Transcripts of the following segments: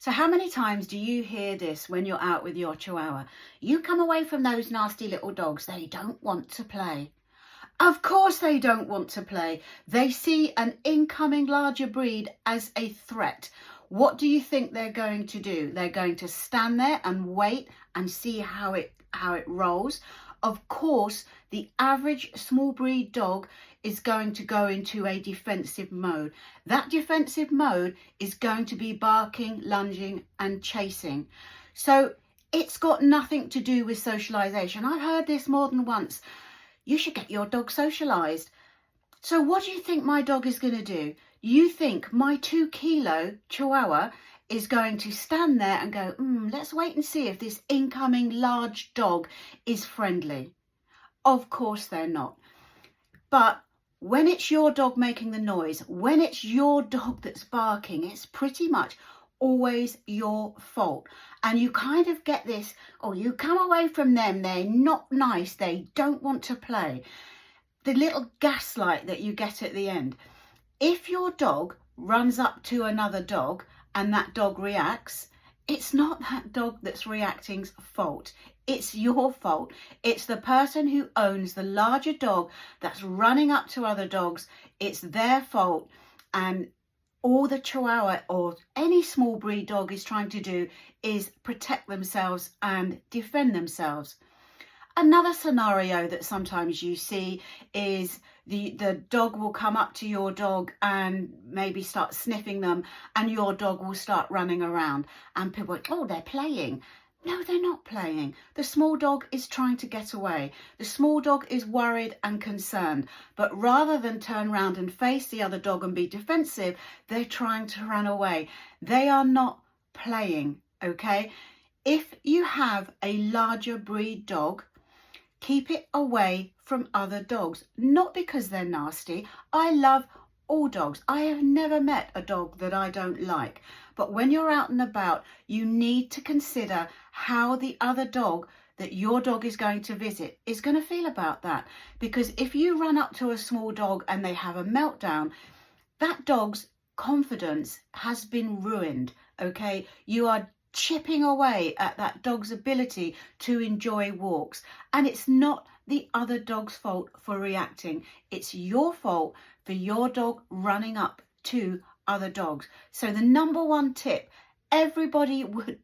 So how many times do you hear this when you're out with your Chihuahua? You come away from those nasty little dogs, they don't want to play. Of course they don't want to play. They see an incoming larger breed as a threat. What do you think they're going to do? They're going to stand there and wait and see how it rolls. Of course, the average small breed dog is going to go into a defensive mode. That defensive mode is going to be barking, lunging and chasing. So it's got nothing to do with socialization. I've heard this more than once. You should get your dog socialized. So what do you think my dog is going to do? You think my 2-kilo Chihuahua is going to stand there and go, let's wait and see if this incoming large dog is friendly. Of course they're not. But when it's your dog making the noise, when it's your dog that's barking, it's pretty much always your fault. And you kind of get this, you come away from them, they're not nice, they don't want to play. The little gaslight that you get at the end. If your dog runs up to another dog and that dog reacts, it's not that dog that's reacting's fault. It's your fault. It's the person who owns the larger dog that's running up to other dogs. It's their fault. And all the Chihuahua or any small breed dog is trying to do is protect themselves and defend themselves. Another scenario that sometimes you see is the dog will come up to your dog and maybe start sniffing them, and your dog will start running around and people are, they're playing. No, they're not playing. The small dog is trying to get away. The small dog is worried and concerned, but rather than turn around and face the other dog and be defensive, they're trying to run away. They are not playing, okay? If you have a larger breed dog, keep it away from other dogs, not because they're nasty. I love all dogs. I have never met a dog that I don't like. But when you're out and about, you need to consider how the other dog that your dog is going to visit is going to feel about that. Because if you run up to a small dog and they have a meltdown, that dog's confidence has been ruined, okay? You are chipping away at that dog's ability to enjoy walks. And it's not the other dog's fault for reacting. It's your fault for your dog running up to other dogs. So the number one tip, the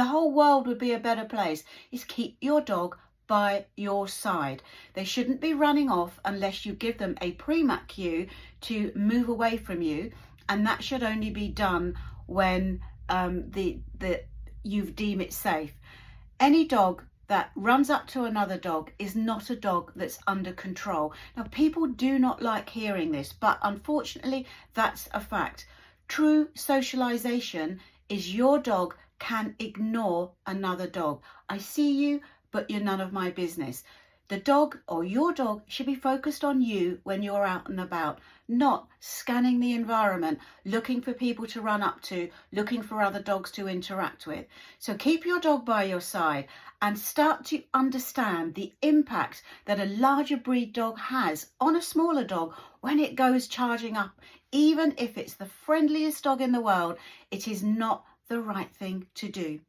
whole world would be a better place, is keep your dog by your side. They shouldn't be running off unless you give them a pre-mat cue to move away from you. And that should only be done when you deem it safe. Any dog that runs up to another dog is not a dog that's under control. Now, people do not like hearing this, but unfortunately, that's a fact. True socialization is your dog can ignore another dog. I see you, but you're none of my business. The dog or your dog should be focused on you when you're out and about, not scanning the environment, looking for people to run up to, looking for other dogs to interact with. So keep your dog by your side and start to understand the impact that a larger breed dog has on a smaller dog when it goes charging up. Even if it's the friendliest dog in the world, it is not the right thing to do.